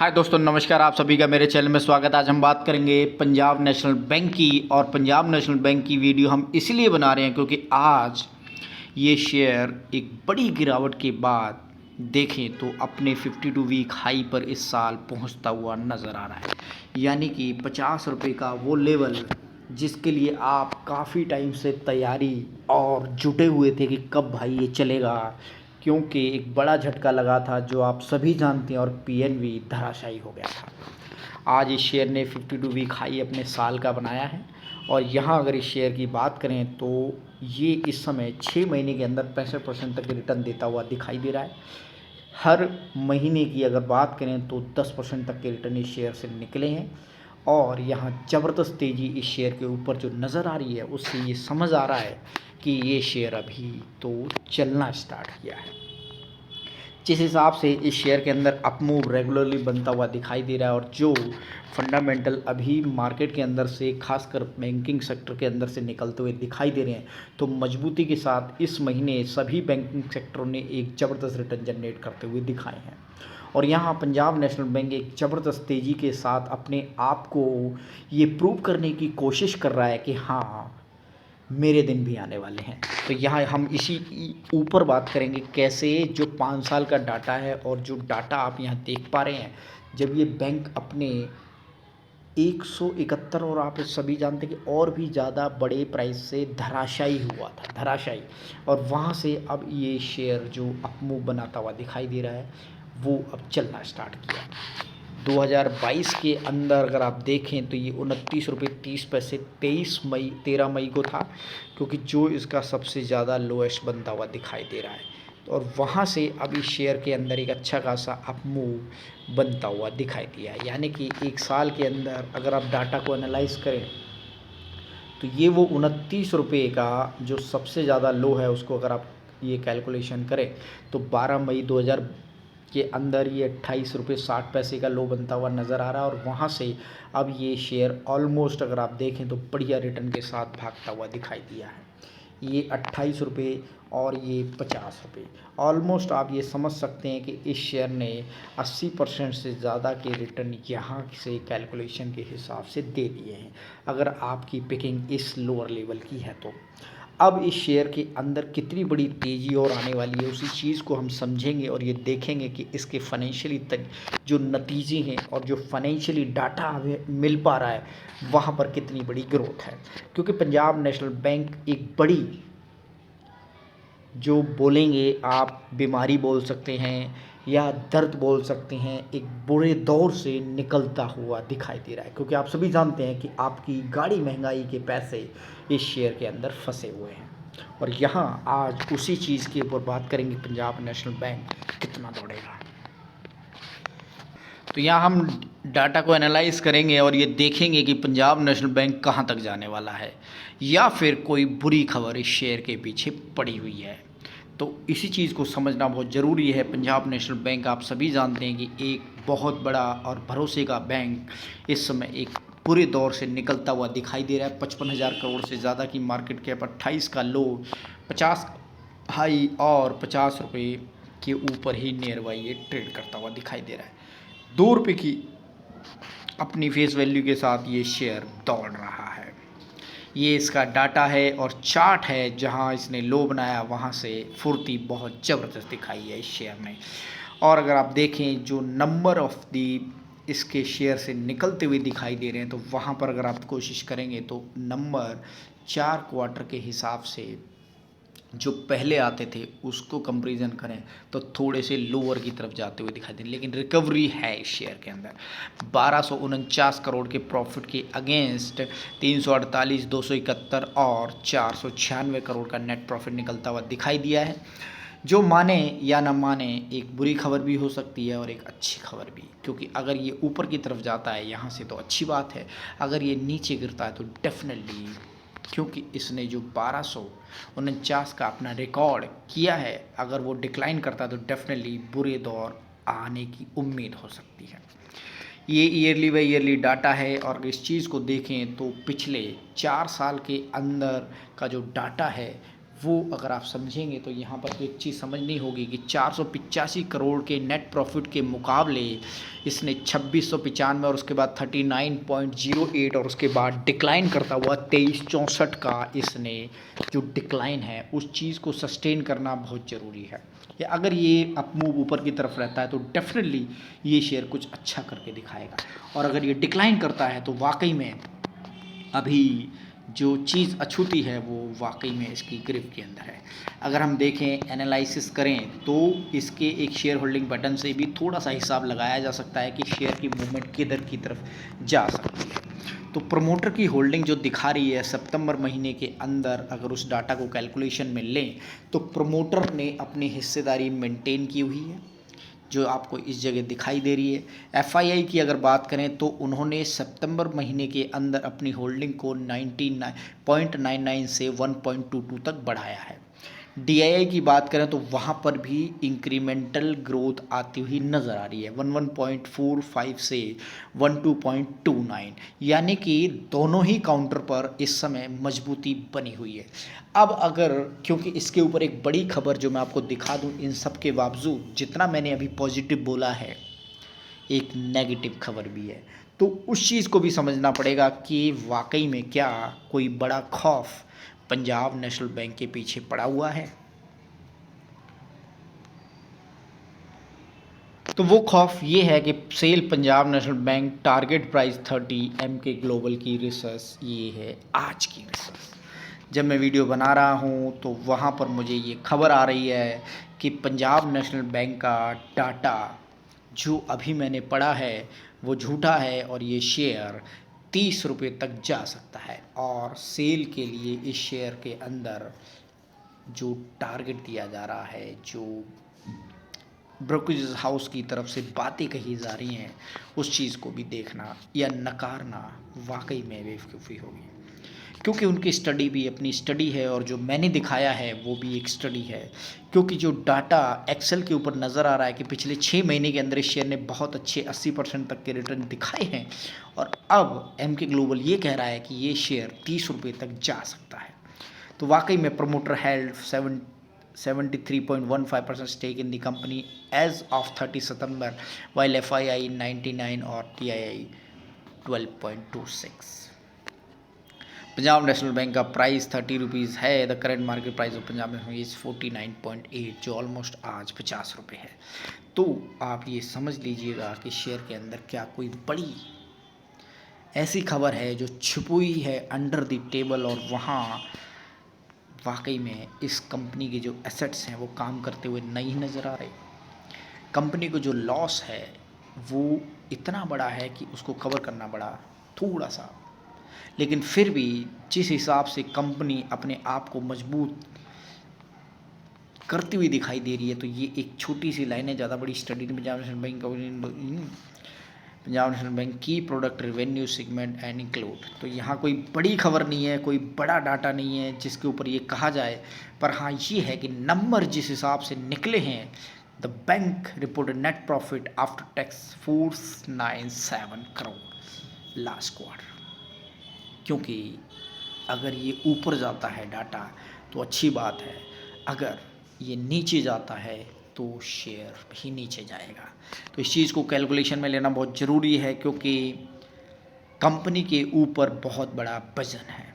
हाय दोस्तों, नमस्कार। आप सभी का मेरे चैनल में स्वागत। आज हम बात करेंगे पंजाब नेशनल बैंक की। और पंजाब नेशनल बैंक की वीडियो हम इसलिए बना रहे हैं क्योंकि आज ये शेयर एक बड़ी गिरावट के बाद देखें तो अपने 52 वीक हाई पर इस साल पहुंचता हुआ नज़र आ रहा है। यानी कि 50 रुपये का वो लेवल जिसके लिए आप काफ़ी टाइम से तैयारी और जुटे हुए थे कि कब भाई ये चलेगा, क्योंकि एक बड़ा झटका लगा था जो आप सभी जानते हैं और पीएनबी धराशायी हो गया था। आज इस शेयर ने 52 वीक हाई अपने साल का बनाया है। और यहाँ अगर इस शेयर की बात करें तो ये इस समय 6 महीने के अंदर 65% तक रिटर्न देता हुआ दिखाई दे रहा है। हर महीने की अगर बात करें तो 10% तक के रिटर्न इस शेयर से निकले हैं। और यहाँ ज़बरदस्त तेज़ी इस शेयर के ऊपर जो नज़र आ रही है उससे ये समझ आ रहा है कि ये शेयर अभी तो चलना स्टार्ट किया है। जिस हिसाब से इस शेयर के अंदर अप मूव रेगुलरली बनता हुआ दिखाई दे रहा है और जो फंडामेंटल अभी मार्केट के अंदर से खासकर बैंकिंग सेक्टर के अंदर से निकलते हुए दिखाई दे रहे हैं, तो मजबूती के साथ इस महीने सभी बैंकिंग सेक्टरों ने एक ज़बरदस्त रिटर्न जनरेट करते हुए दिखाए हैं। और यहाँ पंजाब नेशनल बैंक एक ज़बरदस्त तेज़ी के साथ अपने आप को ये प्रूव करने की कोशिश कर रहा है कि हाँ, मेरे दिन भी आने वाले हैं। तो यहाँ हम इसी ऊपर बात करेंगे कैसे जो 5 साल का डाटा है और जो डाटा आप यहाँ देख पा रहे हैं, जब ये बैंक अपने 171 और आप सभी जानते हैं कि और भी ज़्यादा बड़े प्राइस से धराशायी हुआ था, धराशायी। और वहाँ से अब ये शेयर जो अप मूव बनाता हुआ दिखाई दे रहा है वो अब चलना स्टार्ट किया। 2022 के अंदर अगर आप देखें तो ये 29 रुपये 30 पैसे 13 मई को था, क्योंकि जो इसका सबसे ज़्यादा लोएस्ट बनता हुआ दिखाई दे रहा है। और वहाँ से अब इस शेयर के अंदर एक अच्छा खासा अप मूव बनता हुआ दिखाई दिया है। यानी कि एक साल के अंदर अगर आप डाटा को एनालाइज करें तो ये वो 29 रुपये का जो सबसे ज़्यादा लो है उसको अगर आप ये कैलकुलेशन करें तो 12 मई 2000 के अंदर ये 28 रुपये 60 पैसे का लो बनता हुआ नज़र आ रहा है। और वहाँ से अब ये शेयर ऑलमोस्ट अगर आप देखें तो बढ़िया रिटर्न के साथ भागता हुआ दिखाई दिया है। ये 28 रुपये और ये 50 रुपये, ऑलमोस्ट आप ये समझ सकते हैं कि इस शेयर ने 80% से ज़्यादा के रिटर्न यहाँ से कैलकुलेशन के हिसाब से दे दिए हैं, अगर आपकी पिकिंग इस लोअर लेवल की है तो। अब इस शेयर के अंदर कितनी बड़ी तेज़ी और आने वाली है उसी चीज़ को हम समझेंगे और ये देखेंगे कि इसके फाइनेंशियली तक जो नतीजे हैं और जो फाइनेंशियली डाटा हमें मिल पा रहा है वहाँ पर कितनी बड़ी ग्रोथ है। क्योंकि पंजाब नेशनल बैंक एक बड़ी, जो बोलेंगे आप बीमारी बोल सकते हैं या दर्द बोल सकते हैं, एक बुरे दौर से निकलता हुआ दिखाई दे रहा है। क्योंकि आप सभी जानते हैं कि आपकी गाड़ी महंगाई के पैसे इस शेयर के अंदर फंसे हुए हैं। और यहाँ आज उसी चीज़ के ऊपर बात करेंगे, पंजाब नेशनल बैंक कितना दौड़ेगा। तो यहाँ हम डाटा को एनालाइज करेंगे और ये देखेंगे कि पंजाब नेशनल बैंक कहाँ तक जाने वाला है या फिर कोई बुरी खबर इस शेयर के पीछे पड़ी हुई है। तो इसी चीज़ को समझना बहुत ज़रूरी है। पंजाब नेशनल बैंक आप सभी जानते हैं कि एक बहुत बड़ा और भरोसे का बैंक इस समय एक पूरे दौर से निकलता हुआ दिखाई दे रहा है। 55,000 करोड़ से ज़्यादा की मार्केट कैप, 28 का लो, 50 हाई और 50 रुपये के ऊपर ही नियर बाई ये ट्रेड करता हुआ दिखाई दे रहा है। 2 रुपये की अपनी फेस वैल्यू के साथ ये शेयर दौड़ रहा है। ये इसका डाटा है और चार्ट है, जहां इसने लो बनाया वहां से फुर्ती बहुत ज़बरदस्त दिखाई है इस शेयर ने। और अगर आप देखें जो नंबर ऑफ दी इसके शेयर से निकलते हुए दिखाई दे रहे हैं, तो वहां पर अगर आप कोशिश करेंगे तो नंबर 4 क्वार्टर के हिसाब से जो पहले आते थे उसको कंपैरिजन करें तो थोड़े से लोअर की तरफ जाते हुए दिखाई दे, लेकिन रिकवरी है इस शेयर के अंदर। 1249 करोड़ के प्रॉफिट के अगेंस्ट 348, 271 और 496 करोड़ का नेट प्रॉफिट निकलता हुआ दिखाई दिया है। जो माने या ना माने, एक बुरी खबर भी हो सकती है और एक अच्छी खबर भी, क्योंकि अगर ये ऊपर की तरफ जाता है यहाँ से तो अच्छी बात है, अगर ये नीचे गिरता है तो डेफिनेटली, क्योंकि इसने जो 1249 का अपना रिकॉर्ड किया है, अगर वो डिक्लाइन करता है तो डेफिनेटली बुरे दौर आने की उम्मीद हो सकती है। ये ईयरली बाई ईयरली डाटा है और इस चीज़ को देखें तो पिछले 4 साल के अंदर का जो डाटा है वो अगर आप समझेंगे तो यहाँ पर तो एक चीज़ समझनी होगी कि 485 करोड़ के नेट प्रॉफिट के मुकाबले इसने 2695 और उसके बाद 39.08 और उसके बाद डिक्लाइन करता हुआ 2364 का इसने जो डिक्लाइन है उस चीज़ को सस्टेन करना बहुत ज़रूरी है। या अगर ये अप मूव ऊपर की तरफ रहता है तो डेफिनेटली ये शेयर कुछ अच्छा करके दिखाएगा, और अगर ये डिक्लाइन करता है तो वाकई में अभी जो चीज़ अछूती है वो वाकई में इसकी गिरफ्त के अंदर है। अगर हम देखें एनालिसिस करें तो इसके एक शेयर होल्डिंग पैटर्न से भी थोड़ा सा हिसाब लगाया जा सकता है कि शेयर की मूवमेंट किधर की तरफ जा सकती है। तो प्रमोटर की होल्डिंग जो दिखा रही है सितंबर महीने के अंदर, अगर उस डाटा को कैलकुलेशन में लें तो प्रमोटर ने अपनी हिस्सेदारी मेंटेन की हुई है जो आपको इस जगह दिखाई दे रही है। एफआईआई की अगर बात करें तो उन्होंने सितंबर महीने के अंदर अपनी होल्डिंग को 99.99 से 1.22 तक बढ़ाया है। डीआईआई की बात करें तो वहाँ पर भी इंक्रीमेंटल ग्रोथ आती हुई नज़र आ रही है 11.45 से 12.29, यानी कि दोनों ही काउंटर पर इस समय मजबूती बनी हुई है। अब अगर क्योंकि इसके ऊपर एक बड़ी खबर जो मैं आपको दिखा दूं, इन सब के बावजूद जितना मैंने अभी पॉजिटिव बोला है एक नेगेटिव खबर भी है, तो उस चीज़ को भी समझना पड़ेगा कि वाकई में क्या कोई बड़ा खौफ पंजाब नेशनल बैंक के पीछे पड़ा हुआ है। तो वो खौफ ये है कि sell Punjab National Bank target price 30 MK Global की रिसर्च, ये है आज की रिसर्च। जब मैं वीडियो बना रहा हूँ तो वहाँ पर मुझे ये खबर आ रही है कि पंजाब नेशनल बैंक का डाटा जो अभी मैंने पढ़ा है वो झूठा है और ये शेयर 30 रुपये तक जा सकता है, और सेल के लिए इस शेयर के अंदर जो टारगेट दिया जा रहा है, जो ब्रोकरेज हाउस की तरफ से बातें कही जा रही हैं, उस चीज़ को भी देखना या नकारना वाकई में बेवकूफ़ी होगी, क्योंकि उनकी स्टडी भी अपनी स्टडी है और जो मैंने दिखाया है वो भी एक स्टडी है। क्योंकि जो डाटा एक्सेल के ऊपर नज़र आ रहा है कि पिछले 6 महीने के अंदर इस शेयर ने बहुत अच्छे 80% तक के रिटर्न दिखाए हैं, और अब एमके ग्लोबल ये कह रहा है कि ये शेयर 30 रुपये तक जा सकता है। तो वाकई में promoter held 73.15% stake in the company as of 30 September, while FII 99 और टीआईआई 12.26। पंजाब नेशनल बैंक का प्राइस 30 रुपीज़ है। The current market price of Punjab National is 49.8, जो ऑलमोस्ट आज 50 रुपये है। तो आप ये समझ लीजिएगा कि शेयर के अंदर क्या कोई बड़ी ऐसी खबर है जो छुपी हुई है अंडर द टेबल, और वहाँ वाकई में इस कंपनी के जो एसेट्स हैं वो काम करते हुए नहीं नज़र आ रहे। कंपनी को जो लॉस है वो इतना बड़ा है कि उसको कवर करना पड़ा थोड़ा सा, लेकिन फिर भी जिस हिसाब से कंपनी अपने आप को मजबूत करती हुई दिखाई दे रही है, तो ये एक छोटी सी लाइन है, ज़्यादा बड़ी स्टडी नहीं। पंजाब नेशनल बैंक की product revenue segment and include, तो यहाँ कोई बड़ी खबर नहीं है, कोई बड़ा डाटा नहीं है जिसके ऊपर ये कहा जाए, पर हाँ ये है कि नंबर जिस हिसाब से निकले हैं, the bank reported net profit after tax 497 crore last quarter. क्योंकि अगर ये ऊपर जाता है डाटा तो अच्छी बात है, अगर ये नीचे जाता है तो शेयर भी नीचे जाएगा। तो इस चीज़ को कैलकुलेशन में लेना बहुत ज़रूरी है, क्योंकि कंपनी के ऊपर बहुत बड़ा वजन है।